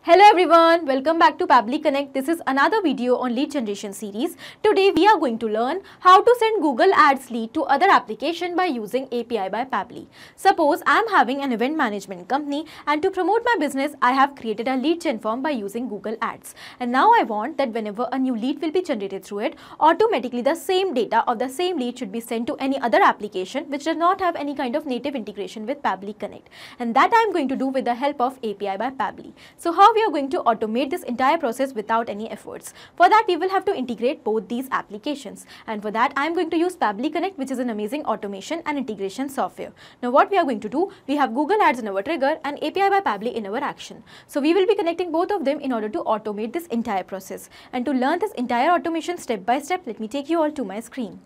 Hello everyone, welcome back to Pabbly Connect. This is another video on lead generation series. Today we are going to learn how to send Google Ads lead to other application by using API by Pabbly. Suppose I am having an event management company and to promote my business I have created a lead gen form by using Google Ads. And now I want that whenever a new lead will be generated through it, automatically the same data of the same lead should be sent to any other application which does not have any kind of native integration with Pabbly Connect. And that I am going to do with the help of API by Pabbly. So how we are going to automate this entire process without any efforts. For that we will have to integrate both these applications, and for that I am going to use Pabbly Connect, which is an amazing automation and integration software. Now what we are going to do, we have Google Ads in our trigger and API by Pabbly in our action. So we will be connecting both of them in order to automate this entire process. And to learn this entire automation step by step, let me take you all to my screen.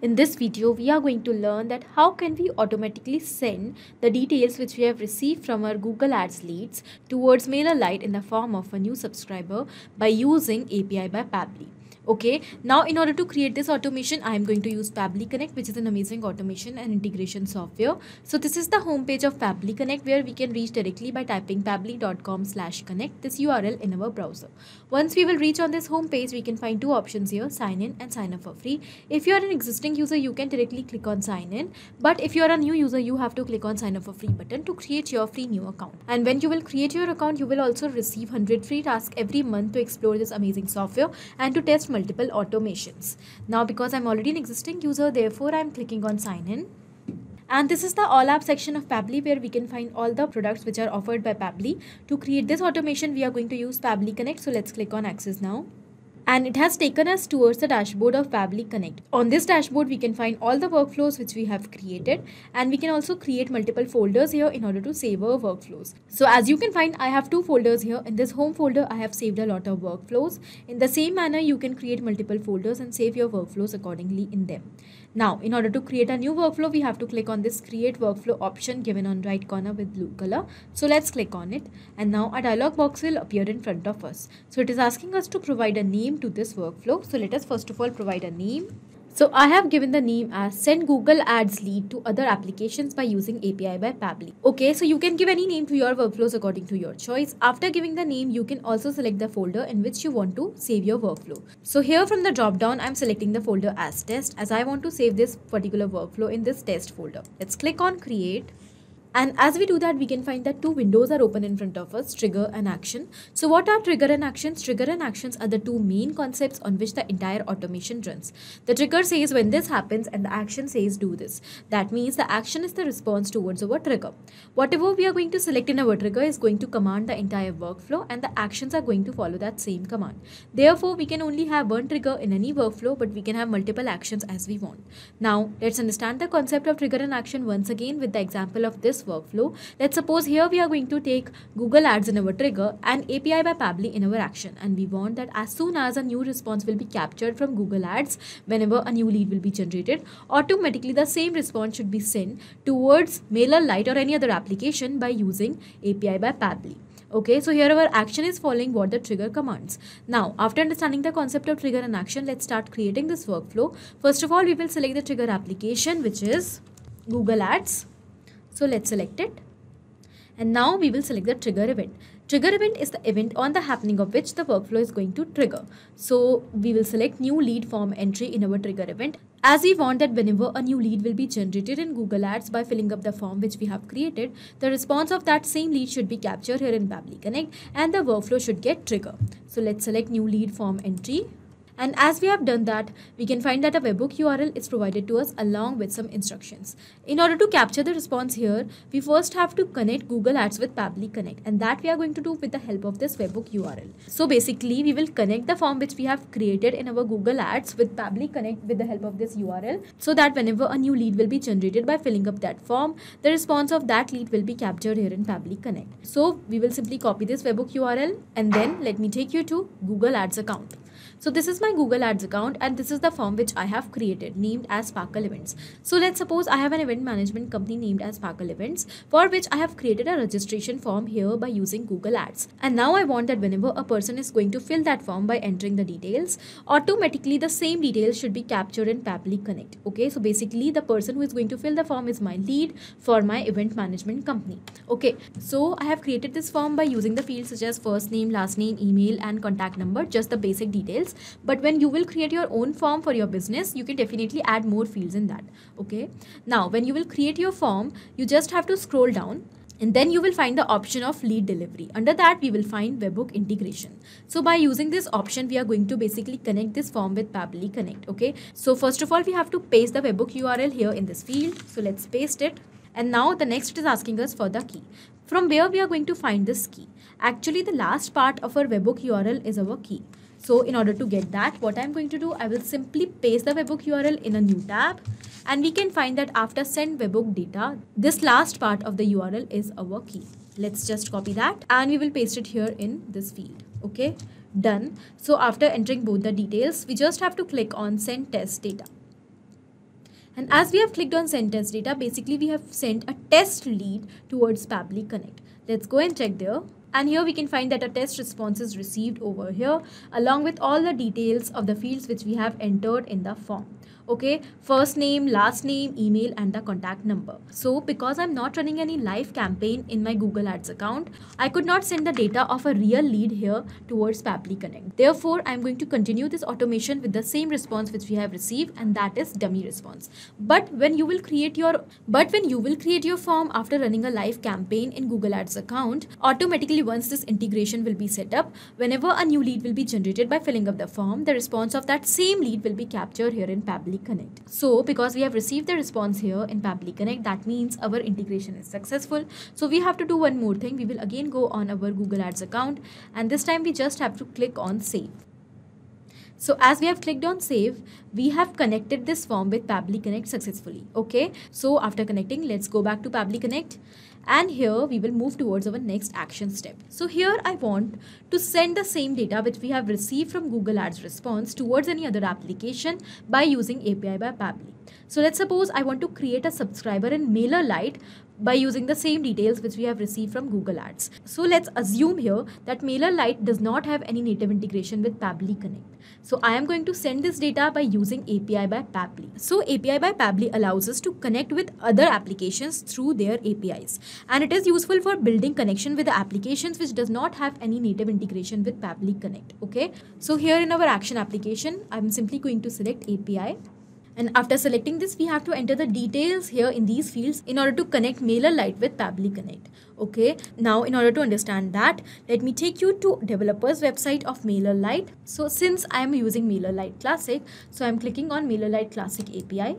In this video, we are going to learn that how can we automatically send the details which we have received from our Google Ads leads towards MailerLite in the form of a new subscriber by using API by Pabbly. Okay, now in order to create this automation, I am going to use Pabbly Connect, which is an amazing automation and integration software. So this is the home page of Pabbly Connect, where we can reach directly by typing pabbly.com/connect, this URL in our browser. Once we will reach on this home page, we can find two options here, sign in and sign up for free. If you are an existing user, you can directly click on sign in. But if you are a new user, you have to click on sign up for free button to create your free new account. And when you will create your account, you will also receive 100 free tasks every month to explore this amazing software and to test multiple automations. Now because I'm already an existing user, therefore I'm clicking on sign in. And this is the all app section of Pabbly, where we can find all the products which are offered by Pabbly. To create this automation, we are going to use Pabbly Connect. So let's click on access now. And it has taken us towards the dashboard of Pabbly Connect. On this dashboard, we can find all the workflows which we have created, and we can also create multiple folders here in order to save our workflows. So as you can find, I have two folders here. In this home folder, I have saved a lot of workflows. In the same manner, you can create multiple folders and save your workflows accordingly in them. Now, in order to create a new workflow, we have to click on this create workflow option given on right corner with blue color. So let's click on it, and now a dialog box will appear in front of us. So it is asking us to provide a name to this workflow. So let us first of all provide a name. So I have given the name as send Google Ads lead to other applications by using API by Pabbly. Okay, so you can give any name to your workflows according to your choice. After giving the name, you can also select the folder in which you want to save your workflow. So here from the drop down, I'm selecting the folder as test, as I want to save this particular workflow in this test folder. Let's click on create. And as we do that, we can find that two windows are open in front of us, trigger and action. So what are trigger and actions? Trigger and actions are the two main concepts on which the entire automation runs. The trigger says when this happens and the action says do this. That means the action is the response towards our trigger. Whatever we are going to select in our trigger is going to command the entire workflow, and the actions are going to follow that same command. Therefore, we can only have one trigger in any workflow, but we can have multiple actions as we want. Now, let's understand the concept of trigger and action once again with the example of this workflow. Let's suppose here we are going to take Google Ads in our trigger and API by Pabbly in our action, and we want that as soon as a new response will be captured from Google Ads, whenever a new lead will be generated, automatically the same response should be sent towards MailerLite or any other application by using API by Pabbly. Okay, so here our action is following what the trigger commands. Now, after understanding the concept of trigger and action, let's start creating this workflow. First of all, we will select the trigger application, which is Google Ads. So let's select it. And now we will select the trigger event. Trigger event is the event on the happening of which the workflow is going to trigger. So we will select new lead form entry in our trigger event, as we want that whenever a new lead will be generated in Google Ads by filling up the form which we have created, the response of that same lead should be captured here in Pabbly Connect and the workflow should get triggered. So let's select new lead form entry. And as we have done that, we can find that a webhook URL is provided to us along with some instructions. In order to capture the response here, we first have to connect Google Ads with Pabbly Connect, and that we are going to do with the help of this webhook URL. So basically, we will connect the form which we have created in our Google Ads with Pabbly Connect with the help of this URL, so that whenever a new lead will be generated by filling up that form, the response of that lead will be captured here in Pabbly Connect. So we will simply copy this webhook URL, and then let me take you to Google Ads account. So this is my Google Ads account and this is the form which I have created named as Sparkle Events. So let's suppose I have an event management company named as Sparkle Events, for which I have created a registration form here by using Google Ads. And now I want that whenever a person is going to fill that form by entering the details, automatically the same details should be captured in Pabbly Connect. Okay, so basically the person who is going to fill the form is my lead for my event management company. Okay, so I have created this form by using the fields such as first name, last name, email and contact number, just the basic details. But when you will create your own form for your business, you can definitely add more fields in that. Okay, now when you will create your form, you just have to scroll down and then you will find the option of lead delivery. Under that we will find webhook integration. So by using this option, we are going to basically connect this form with Pabbly Connect. Okay, so first of all we have to paste the webhook URL here in this field. So let's paste it. And now the next it is asking us for the key. From where we are going to find this key? Actually the last part of our webhook URL is our key. So in order to get that, what I'm going to do, I will simply paste the webhook URL in a new tab, and we can find that after send webhook data, this last part of the URL is our key. Let's just copy that and we will paste it here in this field. Okay, done. So after entering both the details, we just have to click on send test data. And as we have clicked on send test data, basically we have sent a test lead towards Pabbly Connect. Let's go and check there. And here we can find that a test response is received over here along with all the details of the fields which we have entered in the form. Okay, first name, last name, email and the contact number. So because I'm not running any live campaign in my Google Ads account, I could not send the data of a real lead here towards Pabbly Connect. Therefore, I'm going to continue this automation with the same response which we have received, and that is dummy response. But when you will create your form after running a live campaign in Google Ads account, automatically once this integration will be set up, whenever a new lead will be generated by filling up the form, the response of that same lead will be captured here in Pabbly Connect. So because we have received the response here in Pabbly Connect, that means our integration is successful. So we have to do one more thing. We will again go on our Google Ads account, and this time we just have to click on save. So as we have clicked on save, we have connected this form with Pabbly Connect successfully. Okay, so after connecting, let's go back to Pabbly Connect. And here we will move towards our next action step. So here I want to send the same data which we have received from Google Ads response towards any other application by using API by Pabbly. So let's suppose I want to create a subscriber in MailerLite by using the same details which we have received from Google Ads. So let's assume here that MailerLite does not have any native integration with Pabbly Connect. So I am going to send this data by using API by Pabbly. So API by Pabbly allows us to connect with other applications through their APIs. And it is useful for building connection with the applications which does not have any native integration with Pabbly Connect. Okay. So here in our action application, I'm simply going to select API. And after selecting this, we have to enter the details here in these fields in order to connect MailerLite with Pabbly Connect. Okay, now in order to understand that, let me take you to developers website of MailerLite. So since I am using MailerLite Classic, so I'm clicking on MailerLite Classic API.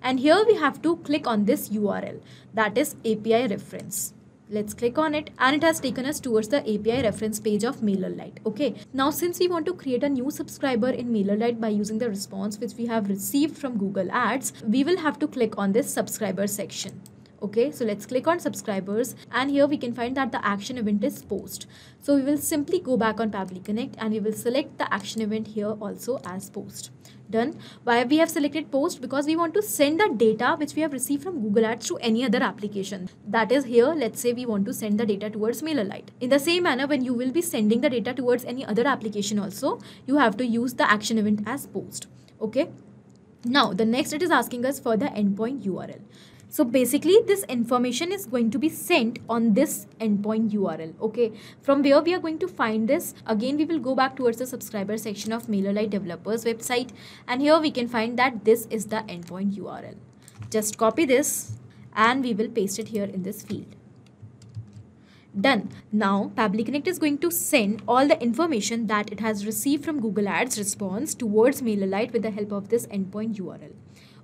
And here we have to click on this URL, that is API reference. Let's click on it, and it has taken us towards the API reference page of MailerLite. Okay, now since we want to create a new subscriber in MailerLite by using the response which we have received from Google Ads, we will have to click on this subscriber section. Okay, so let's click on subscribers, and here we can find that the action event is post. So we will simply go back on Pabbly Connect and we will select the action event here also as post. Done. Why we have selected post? Because we want to send the data which we have received from Google Ads to any other application. That is here, let's say we want to send the data towards MailerLite. In the same manner, when you will be sending the data towards any other application also, you have to use the action event as post. Okay. Now the next it is asking us for the endpoint URL. So basically this information is going to be sent on this endpoint URL. Okay, from where we are going to find this, again we will go back towards the subscriber section of MailerLite developers website, and here we can find that this is the endpoint URL. Just copy this and we will paste it here in this field. Done. Now Pabbly Connect is going to send all the information that it has received from Google Ads response towards MailerLite with the help of this endpoint URL.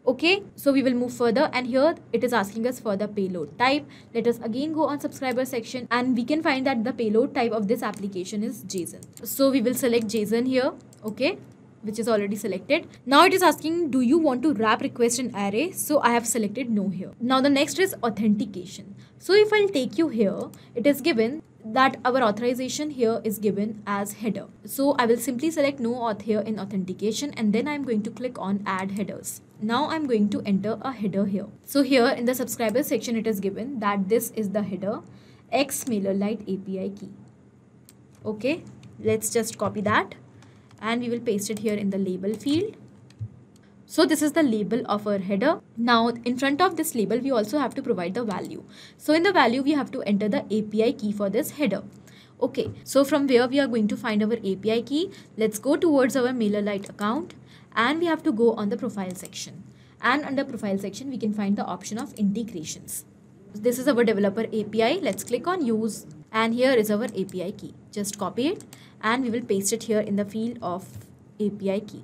Okay, so we will move further, and here it is asking us for the payload type. Let us again go on subscriber section, and we can find that the payload type of this application is JSON. So we will select JSON here, okay, which is already selected. Now it is asking, do you want to wrap request in array? So I have selected no here. Now the next is authentication. So if I'll take you here, it is given that our authorization here is given as header. So I will simply select no auth here in authentication, and then I'm going to click on add headers. Now I'm going to enter a header here. So here in the subscriber section, it is given that this is the header X MailerLite API key. Okay, let's just copy that and we will paste it here in the label field. So this is the label of our header. Now in front of this label, we also have to provide the value. So in the value, we have to enter the API key for this header. Okay, so from where we are going to find our API key, let's go towards our MailerLite account and we have to go on the profile section. And under profile section, we can find the option of integrations. This is our developer API. Let's click on use and here is our API key. Just copy it and we will paste it here in the field of API key.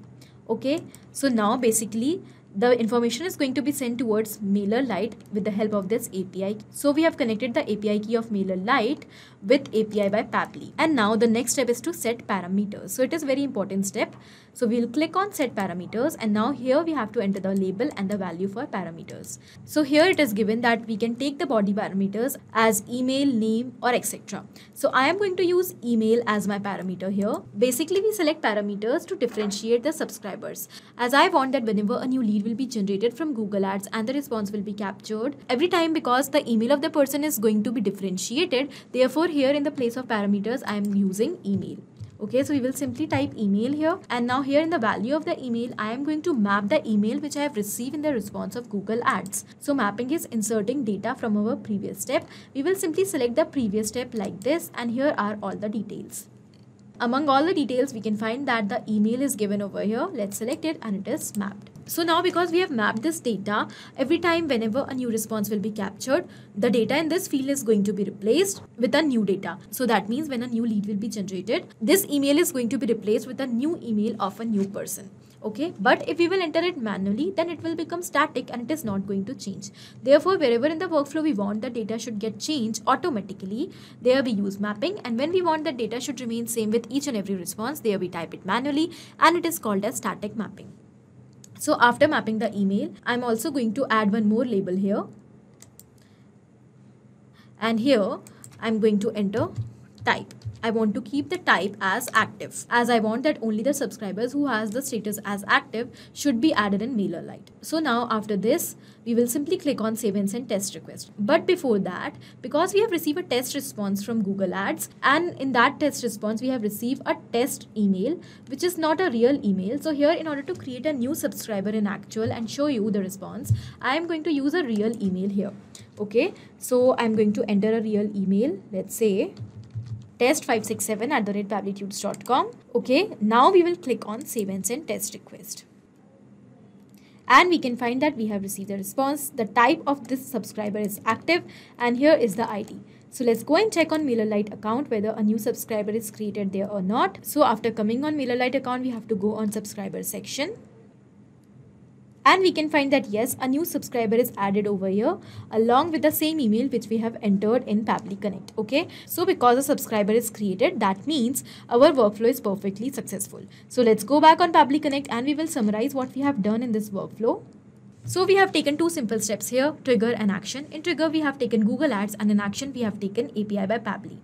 Okay, so now basically the information is going to be sent towards MailerLite with the help of this API. So we have connected the API key of MailerLite with API by Pabbly. And now the next step is to set parameters. So it is a very important step. So we'll click on set parameters and now here we have to enter the label and the value for parameters. So here it is given that we can take the body parameters as email, name or etc. So I am going to use email as my parameter here. Basically we select parameters to differentiate the subscribers, as I want that whenever a new lead will be generated from Google Ads and the response will be captured every time, because the email of the person is going to be differentiated. Therefore here in the place of parameters I am using email. Okay, so we will simply type email here and now here in the value of the email I am going to map the email which I have received in the response of Google Ads. So mapping is inserting data from our previous step. We will simply select the previous step like this and here are all the details. Among all the details we can find that the email is given over here. Let's select it and it is mapped. So now because we have mapped this data, every time whenever a new response will be captured, the data in this field is going to be replaced with a new data. So that means when a new lead will be generated, this email is going to be replaced with a new email of a new person. Okay, but if we will enter it manually, then it will become static and it is not going to change. Therefore, wherever in the workflow we want the data should get changed automatically, there we use mapping, and when we want the data should remain same with each and every response, there we type it manually and it is called as static mapping. So after mapping the email, I'm also going to add one more label here. And here I'm going to enter type. I want to keep the type as active, as I want that only the subscribers who has the status as active should be added in MailerLite. So now after this, we will simply click on save and send test request. But before that, because we have received a test response from Google Ads, and in that test response, we have received a test email, which is not a real email. So here, in order to create a new subscriber in actual and show you the response, I am going to use a real email here. Okay, so I'm going to enter a real email. Let's say test567@pabblytudes.com. Okay, now we will click on save and send test request. And we can find that we have received a response. The type of this subscriber is active and here is the ID. So let's go and check on MailerLite account whether a new subscriber is created there or not. So after coming on MailerLite account, we have to go on subscriber section. And we can find that yes, a new subscriber is added over here along with the same email which we have entered in Pabbly Connect. Okay, so because a subscriber is created, that means our workflow is perfectly successful. So let's go back on Pabbly Connect and we will summarize what we have done in this workflow. So we have taken two simple steps here, trigger and action. In trigger, we have taken Google Ads, and in action, we have taken API by Pabbly.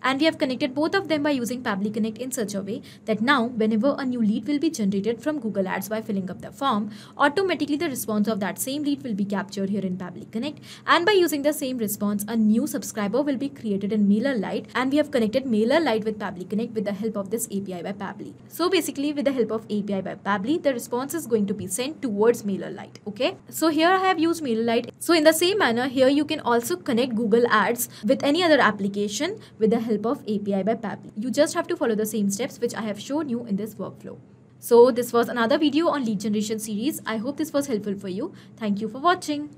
And we have connected both of them by using Pabbly Connect in such a way that now whenever a new lead will be generated from Google Ads by filling up the form, automatically the response of that same lead will be captured here in Pabbly Connect. And by using the same response, a new subscriber will be created in MailerLite, and we have connected MailerLite with Pabbly Connect with the help of this API by Pabbly. So basically with the help of API by Pabbly, the response is going to be sent towards MailerLite. Okay. So here I have used MailerLite. So in the same manner, here you can also connect Google Ads with any other application with the help of API by Pabbly. You just have to follow the same steps which I have shown you in this workflow. So this was another video on lead generation series. I hope this was helpful for you. Thank you for watching.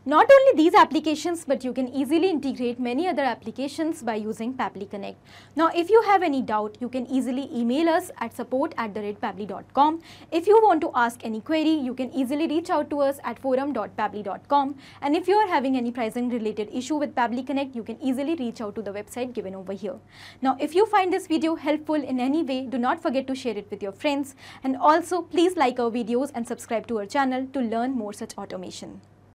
Not only these applications, but you can easily integrate many other applications by using Pabbly Connect. Now, if you have any doubt, you can easily email us at support@pabbly.com. If you want to ask any query, you can easily reach out to us at forum.pabbly.com. And if you are having any pricing related issue with Pabbly Connect, you can easily reach out to the website given over here. Now, if you find this video helpful in any way, do not forget to share it with your friends. And also, please like our videos and subscribe to our channel to learn more such automation.